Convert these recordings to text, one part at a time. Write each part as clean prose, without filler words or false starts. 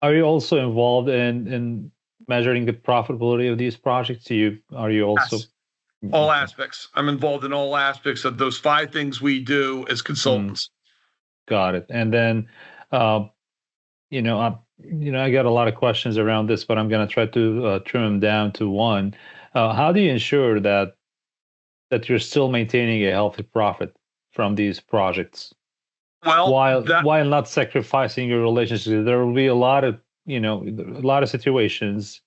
Are you also involved in measuring the profitability of these projects? Are you also Yes, all okay? aspects. I'm involved in all aspects of those five things we do as Hmm, consultants. got it. And then, uh, I got a lot of questions around this, but I'm going to try to trim them down to one. How do you ensure that you're still maintaining a healthy profit from these projects Well, that while not sacrificing your relationship? There will be a lot of situations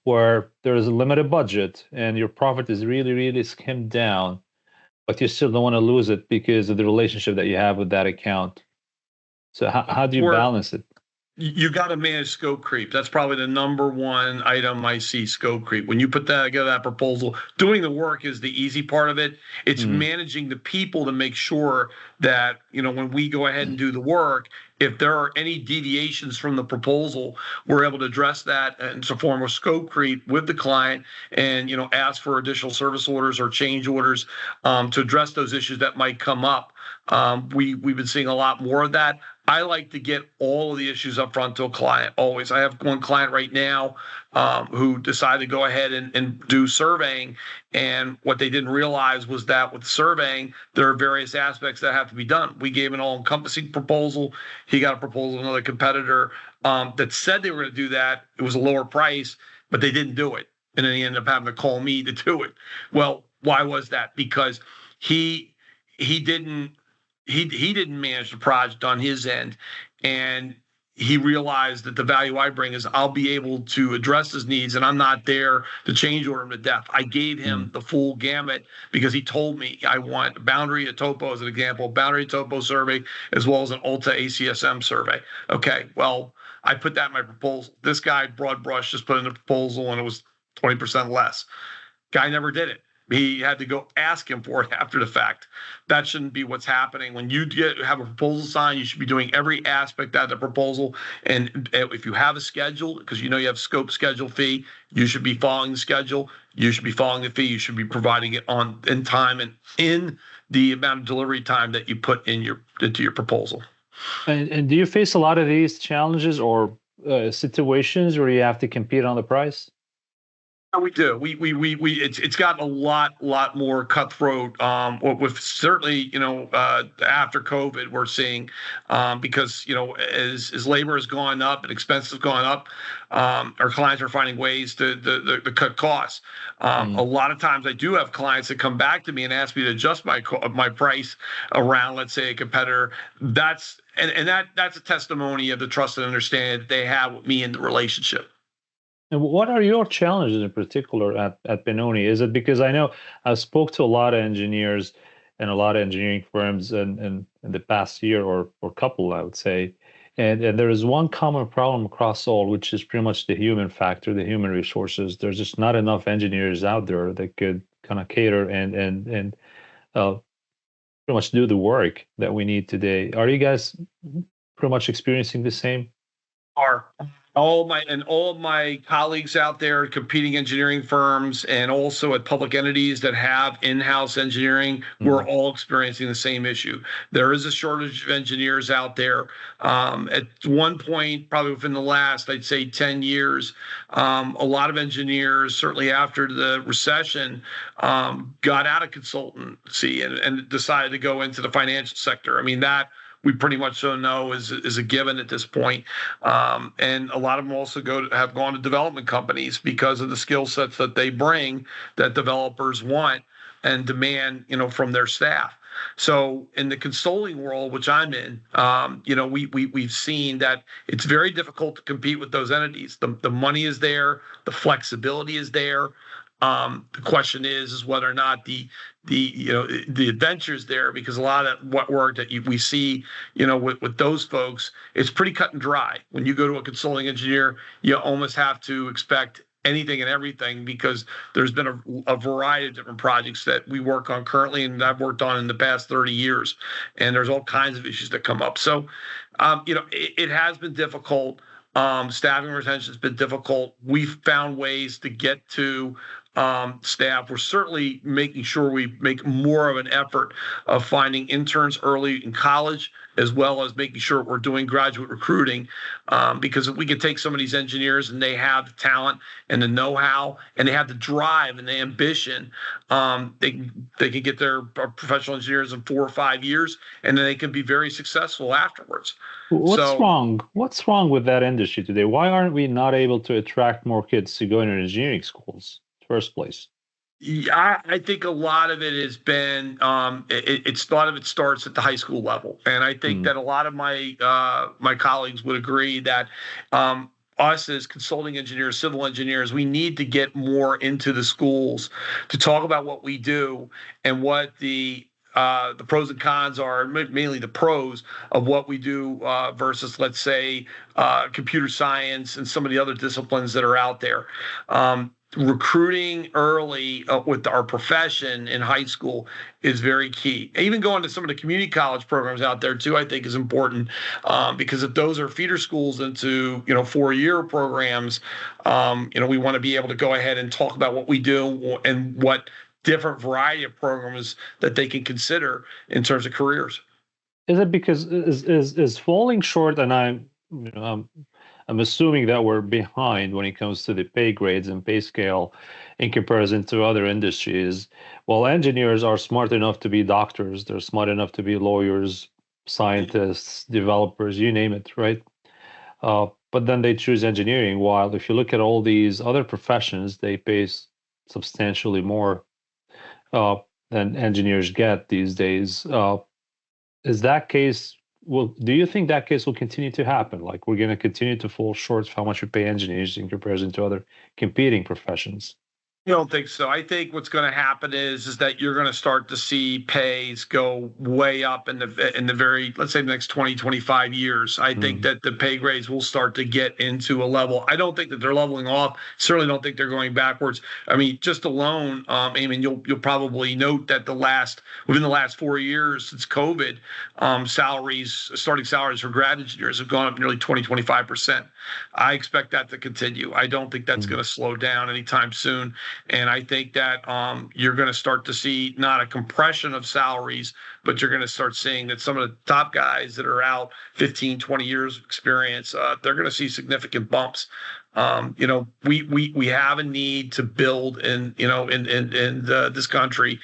where there is a limited budget and your profit is really, really skimmed down, but you still don't want to lose it because of the relationship that you have with that account. So how do you we're balance it? you got to manage scope creep. That's probably the number one item I see, scope creep. When you put that together, that proposal, doing the work is the easy part of it. It's Mm, managing the people to make sure that, when we go ahead and do the work, if there are any deviations from the proposal, we're able to address that in some form of scope creep with the client and, ask for additional service orders or change orders to address those issues that might come up. We've been seeing a lot more of that. I like to get all of the issues up front to a client always. I have one client right now who decided to go ahead and do surveying. And what they didn't realize was that with surveying, there are various aspects that have to be done. We gave an all encompassing proposal. He got a proposal from another competitor that said they were going to do that. It was a lower price, but they didn't do it. And then he ended up having to call me to do it. Well, why was that? Because he he didn't he didn't manage the project on his end, and he realized that the value I bring is I'll be able to address his needs, and I'm not there to change order him to death. I gave mm, him the full gamut because he told me I want a boundary, a topo as an example, boundary topo survey, as well as an Ulta ACSM survey. Okay, well, I put that in my proposal. This guy, broad brush, just put in a proposal and it was 20% less. Guy never did it. He had to go ask him for it after the fact. That shouldn't be what's happening. When you have a proposal signed, you should be doing every aspect of the proposal. And if you have a schedule, because you have scope, schedule, fee, you should be following the schedule. You should be following the fee. You should be providing it on in time and in the amount of delivery time that you put into your proposal. and do you face a lot of these challenges or situations where you have to compete on the price? We do. It's gotten a lot more cutthroat. With certainly, after COVID, we're seeing because as labor has gone up and expenses have gone up, our clients are finding ways to cut costs. A Mm. lot of times, I do have clients that come back to me and ask me to adjust my price around, let's say, a competitor. That's a testimony of the trust and understanding that they have with me in the relationship. And what are your challenges in particular at Pennoni? Is it because I know I spoke to a lot of engineers and a lot of engineering firms in the past year or couple, I would say, and there is one common problem across all, which is pretty much the human factor, the human resources. There's just not enough engineers out there that could kind of cater and pretty much do the work that we need today. Are you guys pretty much experiencing the same? Are all of my colleagues out there at competing engineering firms and also at public entities that have in-house engineering, we're Mm, all experiencing the same issue. There is a shortage of engineers out there. At one point, probably within the last, I'd say 10 years, a lot of engineers, certainly after the recession, got out of consultancy and decided to go into the financial sector. I mean, that we pretty much so know is a given at this point. And a lot of them also have gone to development companies because of the skill sets that they bring that developers want and demand, from their staff. So in the consulting world, which I'm in, we've seen that it's very difficult to compete with those entities. The money is there, the flexibility is there. The question is whether or not the adventures there, because a lot of what work that we see with those folks, it's pretty cut and dry. When you go to a consulting engineer, you almost have to expect anything and everything because there's been a variety of different projects that we work on currently and I've worked on in the past 30 years, and there's all kinds of issues that come up. So it has been difficult. Staffing retention has been difficult. We've found ways to get to staff. We're certainly making sure we make more of an effort of finding interns early in college, as well as making sure we're doing graduate recruiting. Because if we can take some of these engineers and they have the talent and the know-how and they have the drive and the ambition, they can get their professional engineers in 4 or 5 years, and then they can be very successful afterwards. What's So wrong? What's wrong with that industry today? Why aren't we not able to attract more kids to go into engineering schools in the first place? yeah, I think a lot of it has been it's a lot of it starts at the high school level, and I think Mm. that a lot of my colleagues would agree that us as consulting engineers, civil engineers, we need to get more into the schools to talk about what we do and what the pros and cons are, mainly the pros of what we do versus, let's say, computer science and some of the other disciplines that are out there. Recruiting early with our profession in high school is very key. Even going to some of the community college programs out there too, I think is important because if those are feeder schools into 4-year programs, we want to be able to go ahead and talk about what we do and what different variety of programs that they can consider in terms of careers. Is it because is falling short, and I'm assuming that we're behind when it comes to the pay grades and pay scale in comparison to other industries. Well, engineers are smart enough to be doctors, they're smart enough to be lawyers, scientists, developers, you name it, right? But then they choose engineering. While if you look at all these other professions, they pay substantially more uh, than engineers get these days. Is that case? Well, do you think that case will continue to happen? Like we're going to continue to fall short of how much we pay engineers in comparison to other competing professions? I don't think so. I think what's going to happen is that you're going to start to see pays go way up in the very, let's say, the next 20, 25 years. I think Mm. that the pay grades will start to get into a level. I don't think that they're leveling off. Certainly don't think they're going backwards. I mean, just alone, I mean, you'll probably note that within the last 4 years since COVID, starting salaries for grad engineers have gone up nearly 20, 25%. I expect that to continue. I don't think that's Mm. going to slow down anytime soon. And I think that you're going to start to see not a compression of salaries, but you're going to start seeing that some of the top guys that are out 15, 20 years of experience, they're going to see significant bumps. We have a need to build in this country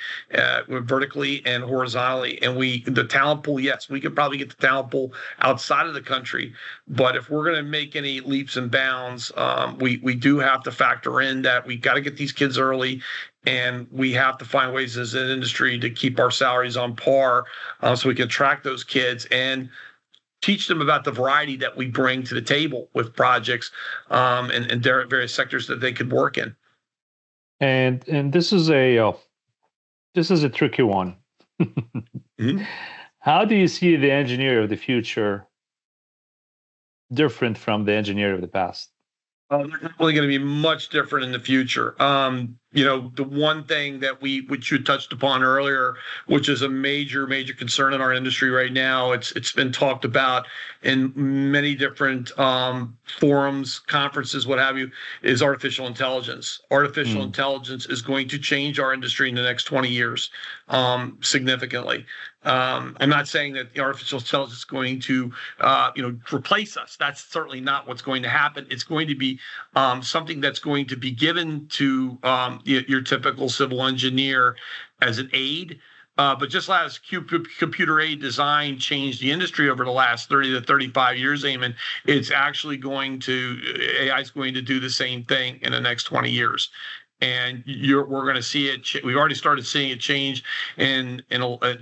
vertically and horizontally, and the talent pool. Yes, we could probably get the talent pool outside of the country, but if we're going to make any leaps and bounds, we do have to factor in that we got to get these kids early. And we have to find ways as an industry to keep our salaries on par so we can attract those kids and teach them about the variety that we bring to the table with projects and various sectors that they could work in. And this is a tricky one. Mhm. How do you see the engineer of the future different from the engineer of the past? They're definitely going to be much different in the future. The one thing that which you touched upon earlier, which is a major concern in our industry right now, it's been talked about in many different forums, conferences, what have you, is artificial intelligence. Artificial Mm. intelligence is going to change our industry in the next 20 years significantly. I'm not saying that the artificial intelligence is going to replace us. That's certainly not what's going to happen. It's going to be something that's going to be given to your typical civil engineer as an aid. But just as computer aid design changed the industry over the last 30 to 35 years, Ayman, AI is going to do the same thing in the next 20 years. And we're going to see it. We've already started seeing it change in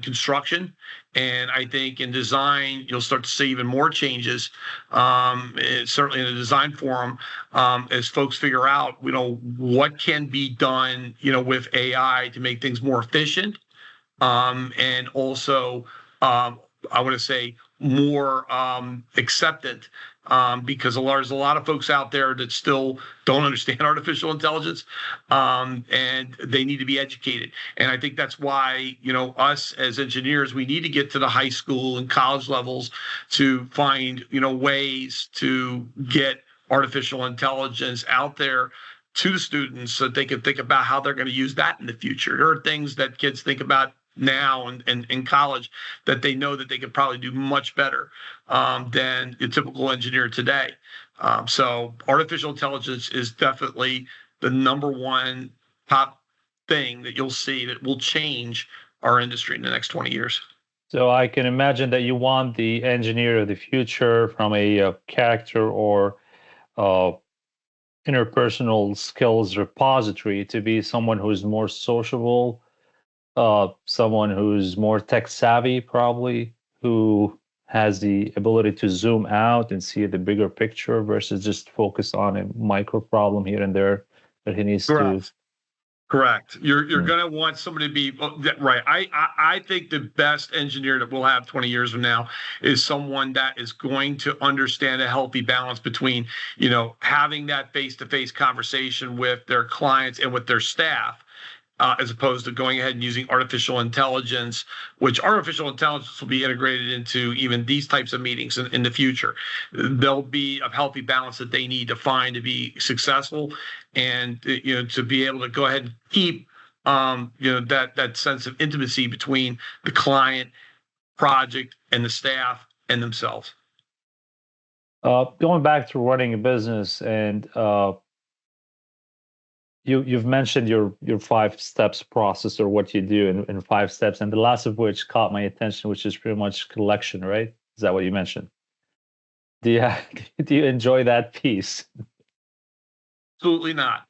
construction, and I think in design you'll start to see even more changes. Certainly in the design forum, as folks figure out, what can be done, with AI to make things more efficient, and also I want to say more acceptant, because there's a lot of folks out there that still don't understand artificial intelligence, and they need to be educated. And I think that's why, us as engineers, we need to get to the high school and college levels to find, ways to get artificial intelligence out there to the students so that they can think about how they're going to use that in the future. There are things that kids think about now and in college that they know that they could probably do much better than a typical engineer today. So artificial intelligence is definitely the number one top thing that you'll see that will change our industry in the next 20 years. So I can imagine that you want the engineer of the future from a character or uh, interpersonal skills repository to be someone who's more sociable, someone who's more tech savvy, probably, who has the ability to zoom out and see the bigger picture versus just focus on a micro problem here and there that he needs to. Correct. Correct. You're going to want somebody to be right. I think the best engineer that we'll have 20 years from now is someone that is going to understand a healthy balance between, having that face-to-face conversation with their clients and with their staff, as opposed to going ahead and using artificial intelligence, which artificial intelligence will be integrated into even these types of meetings in the future. There'll be a healthy balance that they need to find to be successful, and to be able to go ahead and keep that sense of intimacy between the client, project, and the staff and themselves. Going back to running a business, and you've mentioned your 5 steps process, or what you do in 5 steps, and the last of which caught my attention, which is pretty much collection, right? Is that what you mentioned? Do you do you enjoy that piece? Absolutely not.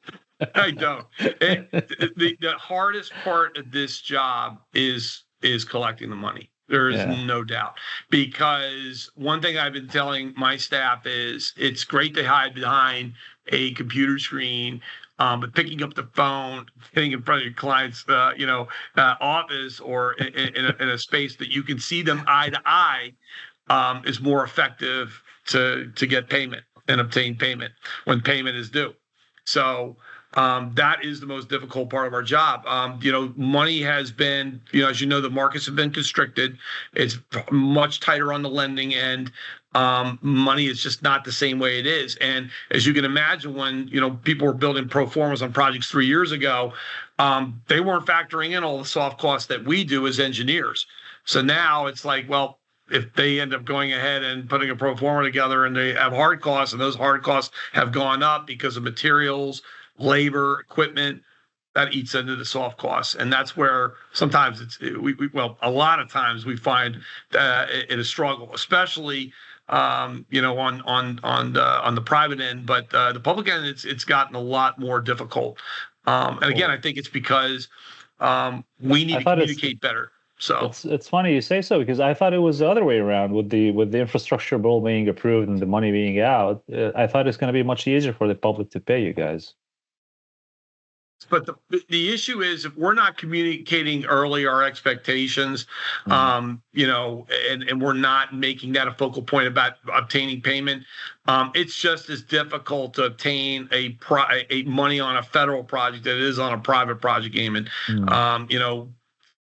I don't. The hardest part of this job is collecting the money. There is Yeah. no doubt, because one thing I've been telling my staff is it's great to hide behind a computer screen, but picking up the phone, getting in front of your client's, office, or in a space that you can see them eye to eye, is more effective to get payment and obtain payment when payment is due. So that is the most difficult part of our job. Money has been, as the markets have been constricted. It's much tighter on the lending end. Money is just not the same way it is. And as you can imagine, when people were building pro formas on projects 3 years ago, they weren't factoring in all the soft costs that we do as engineers. So now it's like, well, if they end up going ahead and putting a pro forma together and they have hard costs, and those hard costs have gone up because of materials, labor, equipment, that eats into the soft costs. And that's where sometimes a lot of times we find it a struggle, especially on the private end, but the public end, it's gotten a lot more difficult. And again, I think it's because we need to communicate better. So it's funny you say so, because I thought it was the other way around, with the infrastructure bill being approved and the money being out. I thought it's going to be much easier for the public to pay you guys. But the issue is, if we're not communicating early our expectations, and we're not making that a focal point about obtaining payment, it's just as difficult to obtain a money on a federal project that it is on a private project, Ayman.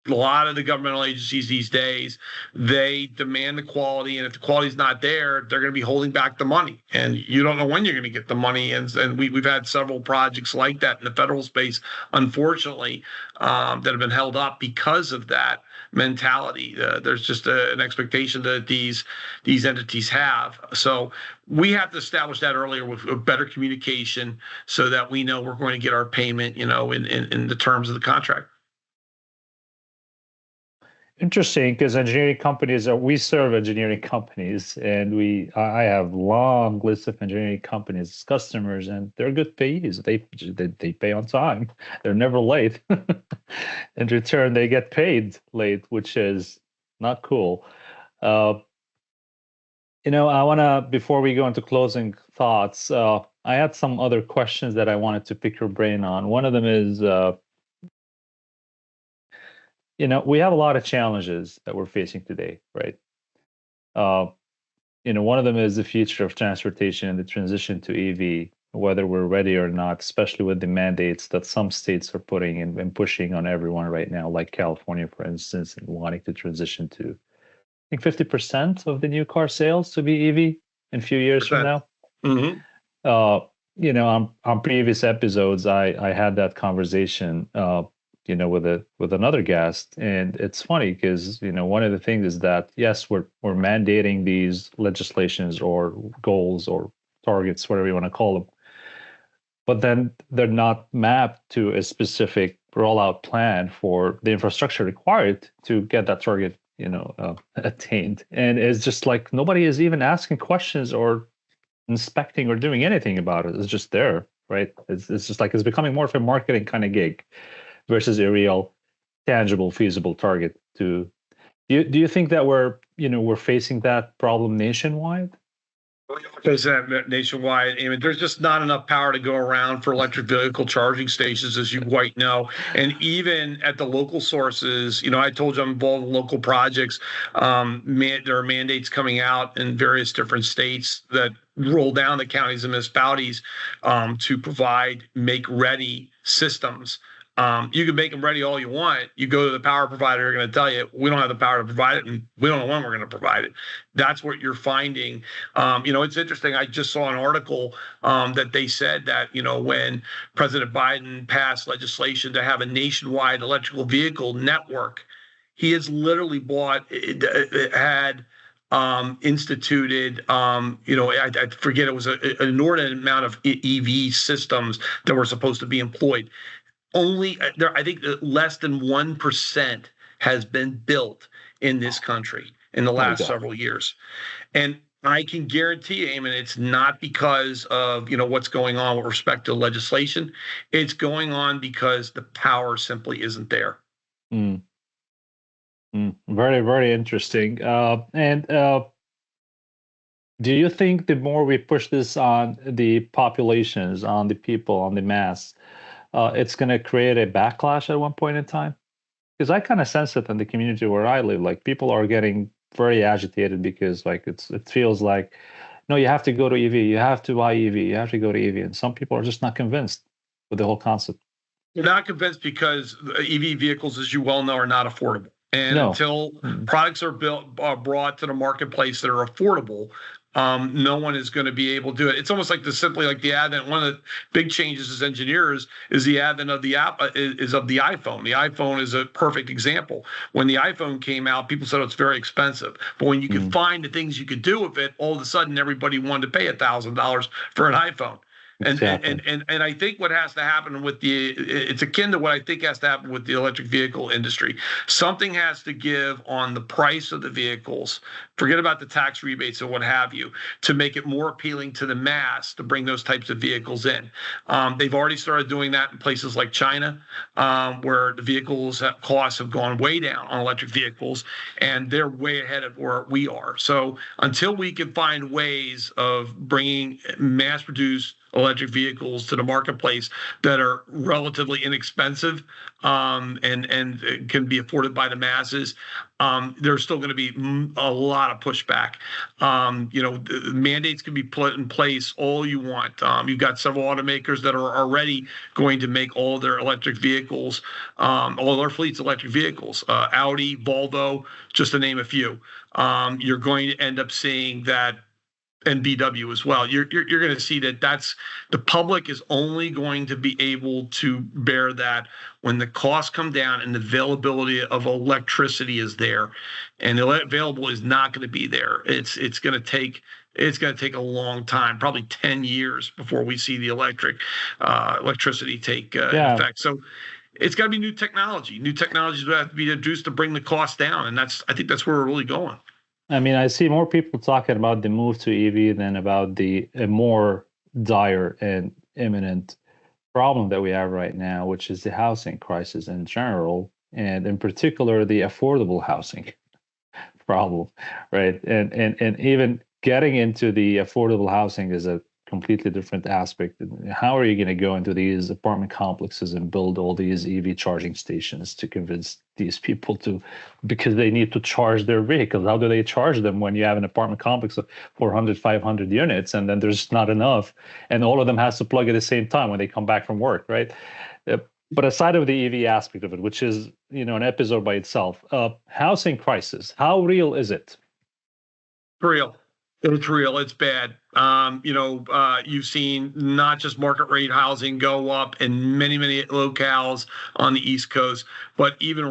A lot of the governmental agencies these days, they demand the quality, and if the quality's not there, they're going to be holding back the money, and you don't know when you're going to get the money. And we've had several projects like that in the federal space, unfortunately, that have been held up because of that mentality. There's just an expectation that these entities have. So we have to establish that earlier with better communication, so that we know we're going to get our payment, in the terms of the contract. Interesting, because engineering companies we serve engineering companies, and I have long lists of engineering companies as customers, and they're good payees. They pay on time. They're never late. In return, they get paid late, which is not cool. I want to, before we go into closing thoughts, I had some other questions that I wanted to pick your brain on. One of them is, we have a lot of challenges that we're facing today, right? Uh, one of them is the future of transportation and the transition to EV, whether we're ready or not, especially with the mandates that some states are putting and pushing on everyone right now, like California, for instance, and wanting to transition to, I think, 50% of the new car sales to be EV in a few years from now. Mm-hmm. uh, on previous episodes, I had that conversation, with another guest, and it's funny because one of the things is that yes, we're mandating these legislations or goals or targets, whatever you want to call them, but then they're not mapped to a specific rollout plan for the infrastructure required to get that target, attained. And it's just like nobody is even asking questions or inspecting or doing anything about it. It's just there, right? It's just like it's becoming more of a marketing kind of gig versus a real, tangible, feasible target. Do you think that we're facing that problem nationwide? Is that nationwide? I mean, there's just not enough power to go around for electric vehicle charging stations, as you quite know. And even at the local sources, I told you I'm involved in local projects. There are mandates coming out in various different states that roll down the counties and municipalities to provide make-ready systems. You can make them ready all you want. You go to the power provider, they're going to tell you, we don't have the power to provide it, and we don't know when we're going to provide it. That's what you're finding. It's interesting. I just saw an article that they said that, when President Biden passed legislation to have a nationwide electrical vehicle network, he has literally instituted, I forget, it was an inordinate amount of EV systems that were supposed to be employed. Only there, I think less than 1% has been built in this country in the last several years. And I can guarantee you, Ayman, it's not because of what's going on with respect to legislation. It's going on because the power simply isn't there. Very, very interesting. And do you think the more we push this on the populations, on the people, on the mass, it's going to create a backlash at one point in time? Because I kind of sense it in the community where I live. Like people are getting very agitated because like it feels like, no, you have to go to EV, you have to buy EV, you have to go to EV, and some people are just not convinced with the whole concept. They're not convinced because EV vehicles, as you well know, are not affordable. And until products are brought to the marketplace that are affordable, no one is going to be able to do it. It's almost like the advent. One of the big changes as engineers is the advent of the app is of the iPhone. The iPhone is a perfect example. When the iPhone came out, people said it's very expensive, but when you could find the things you could do with it, all of a sudden everybody wanted to pay $1,000 for an iPhone. Exactly. And I think what has to happen it's akin to what I think has to happen with the electric vehicle industry. Something has to give on the price of the vehicles. Forget about the tax rebates and what have you, to make it more appealing to the mass to bring those types of vehicles in. They've already started doing that in places like China, where the vehicles costs have gone way down on electric vehicles, and they're way ahead of where we are. So until we can find ways of bringing mass-produced electric vehicles to the marketplace that are relatively inexpensive and can be afforded by the masses, there's still going to be a lot of pushback. Mandates can be put in place all you want. You've got several automakers that are already going to make all their electric vehicles, all their fleets electric vehicles. Audi, Volvo, just to name a few. You're going to end up seeing that. And VW as well. You're going to see that's the public is only going to be able to bear that when the costs come down and the availability of electricity is there, and the available is not going to be there. It's going to take a long time, probably 10 years before we see the electricity take effect. So it's got to be new technology. New technologies will have to be introduced to bring the cost down, and I think that's where we're really going. I mean, I see more people talking about the move to EV than about a more dire and imminent problem that we have right now, which is the housing crisis in general, and in particular, the affordable housing problem, right? And even getting into the affordable housing is a completely different aspect. How are you going to go into these apartment complexes and build all these EV charging stations to convince these people to, because they need to charge their vehicles? How do they charge them when you have an apartment complex of 400, 500 units, and then there's not enough, and all of them has to plug at the same time when they come back from work, right? But aside of the EV aspect of it, which is, an episode by itself, housing crisis, how real is it? Real. It's real. It's bad. You've seen not just market rate housing go up in many, many locales on the East Coast, but even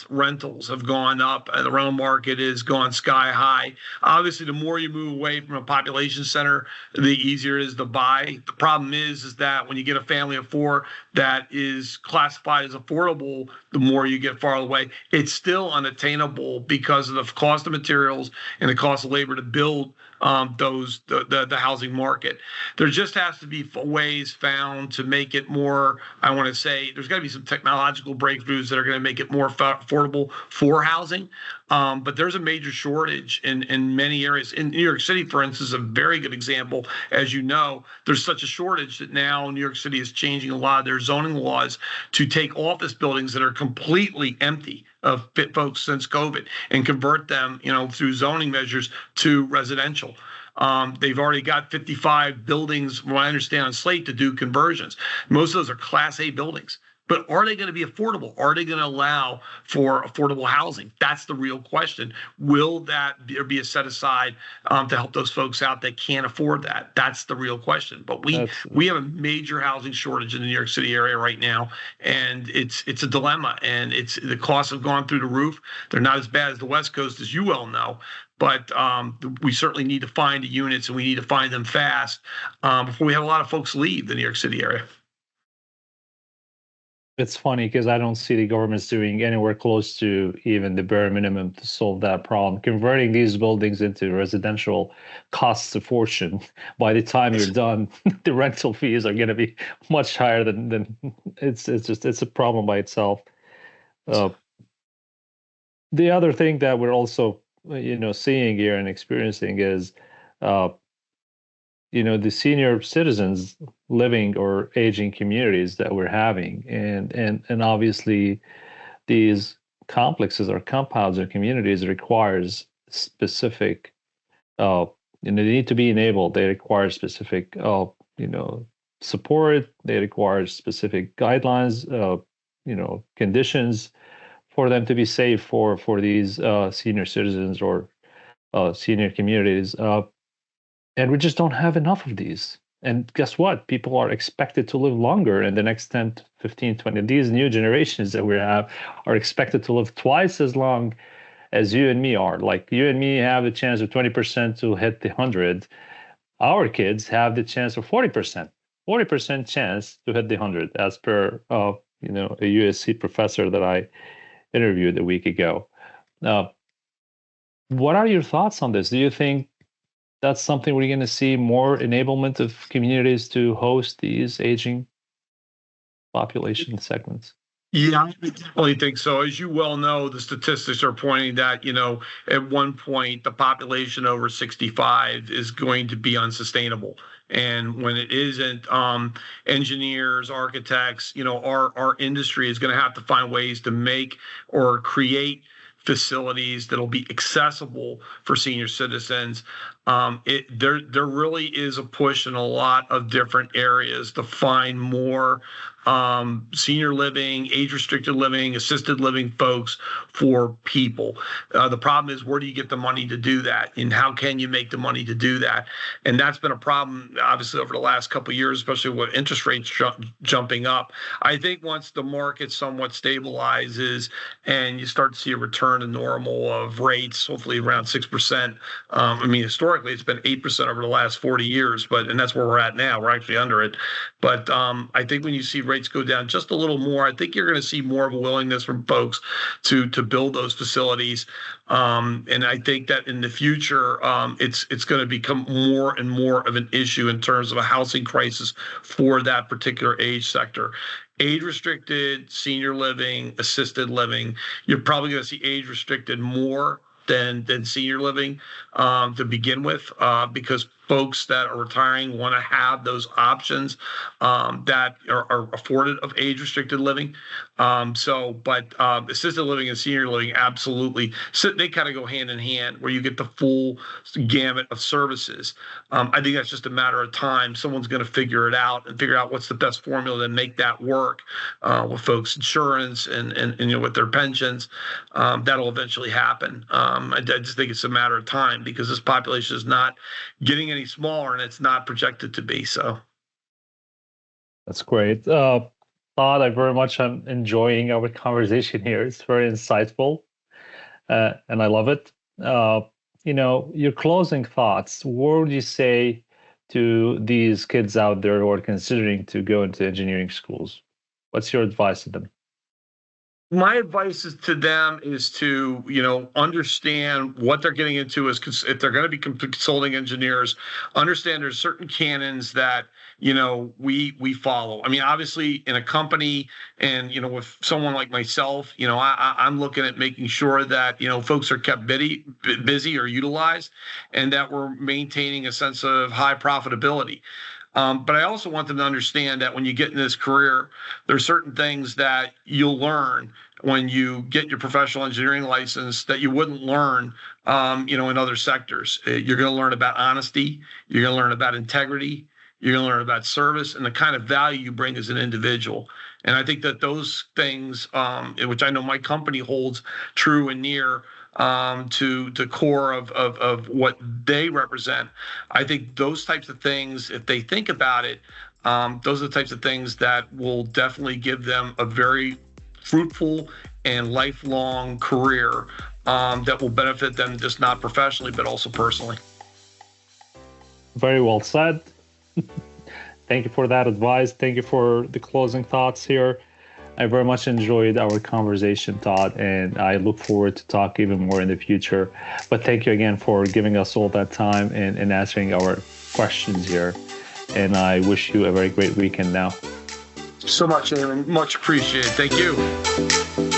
rentals have gone up. The rental market has gone sky high. Obviously, the more you move away from a population center, the easier it is to buy. The problem is that when you get a family of four that is classified as affordable, the more you get farther away, it's still unattainable because of the cost of materials and the cost of labor to build the housing market. There just has to be ways found to make it more. I want to say there's got to be some technological breakthroughs that are going to make it more affordable for housing. But there's a major shortage in many areas. In New York City, for instance, a very good example. As you know, there's such a shortage that now New York City is changing a lot of their zoning laws to take office buildings that are completely empty of folks since COVID and convert them, through zoning measures to residential. They've already got 55 buildings, from what I understand, on slate to do conversions. Most of those are Class A buildings. But are they going to be affordable? Are they going to allow for affordable housing? That's the real question. Will there be a set aside to help those folks out that can't afford that? That's the real question. But we have a major housing shortage in the New York City area right now, and it's a dilemma. And the costs have gone through the roof. They're not as bad as the West Coast, as you well know. But we certainly need to find the units, and we need to find them fast before we have a lot of folks leave the New York City area. It's funny because I don't see the government's doing anywhere close to even the bare minimum to solve that problem. Converting these buildings into residential costs a fortune. By the time you're done, the rental fees are going to be much higher than it's a problem by itself. The other thing that we're also seeing here and experiencing is the senior citizens living or aging communities that we're having, and obviously these complexes or compounds or communities requires specific they need to be enabled. They require specific support. They require specific guidelines, conditions for them to be safe for these senior citizens or senior communities. And we just don't have enough of these. And guess what? People are expected to live longer in the next 10, 15, 20. These new generations that we have are expected to live twice as long as you and me are. Like you and me have the chance of 20% to hit the 100. Our kids have the chance of 40%. 40% chance to hit the 100, as per a USC professor that I interviewed a week ago. What are your thoughts on this? Do you think that's something we're going to see more enablement of communities to host these aging population segments? Yeah, I definitely think so. As you well know, the statistics are pointing that, at one point, the population over 65 is going to be unsustainable. And when it isn't, engineers, architects, our industry is going to have to find ways to make or create facilities that'll be accessible for senior citizens. There really is a push in a lot of different areas to find more senior living, age-restricted living, assisted living folks for people. The problem is, where do you get the money to do that? And how can you make the money to do that? And that's been a problem, obviously, over the last couple of years, especially with interest rates jumping up. I think once the market somewhat stabilizes and you start to see a return to normal of rates, hopefully around 6%. Historically, it's been 8% over the last 40 years, and that's where we're at now. We're actually under it. But I think when you see rates go down just a little more, I think you're going to see more of a willingness from folks to build those facilities. And I think that in the future, it's going to become more and more of an issue in terms of a housing crisis for that particular age sector. Age-restricted, senior living, assisted living, you're probably going to see age-restricted more than senior living to begin with, because folks that are retiring want to have those options that are afforded of age-restricted living. But assisted living and senior living, absolutely, so they kind of go hand in hand, where you get the full gamut of services. I think that's just a matter of time. Someone's going to figure it out and figure out what's the best formula to make that work with folks' insurance and with their pensions. That'll eventually happen. I just think it's a matter of time, because this population is not getting any smaller, and it's not projected to be so. That's great. Todd, I very much am enjoying our conversation here. It's very insightful, and I love it. Your closing thoughts, what would you say to these kids out there who are considering to go into engineering schools? What's your advice to them? My advice to them is to, understand what they're getting into. If they're going to be consulting engineers, understand there's certain canons that, we follow. I mean, obviously in a company and, with someone like myself, I'm looking at making sure that, folks are kept busy or utilized, and that we're maintaining a sense of high profitability. But I also want them to understand that when you get in this career, there's certain things that you'll learn when you get your professional engineering license that you wouldn't learn, in other sectors. You're going to learn about honesty. You're going to learn about integrity. You're going to learn about service and the kind of value you bring as an individual. And I think that those things, which I know my company holds true and near, to the core of what they represent. I think those types of things, if they think about it, those are the types of things that will definitely give them a very fruitful and lifelong career that will benefit them, just not professionally, but also personally. Very well said. Thank you for that advice. Thank you for the closing thoughts here. I very much enjoyed our conversation, Todd, and I look forward to talk even more in the future. But thank you again for giving us all that time and answering our questions here. And I wish you a very great weekend now. So much, Ayman. Much appreciated. Thank you.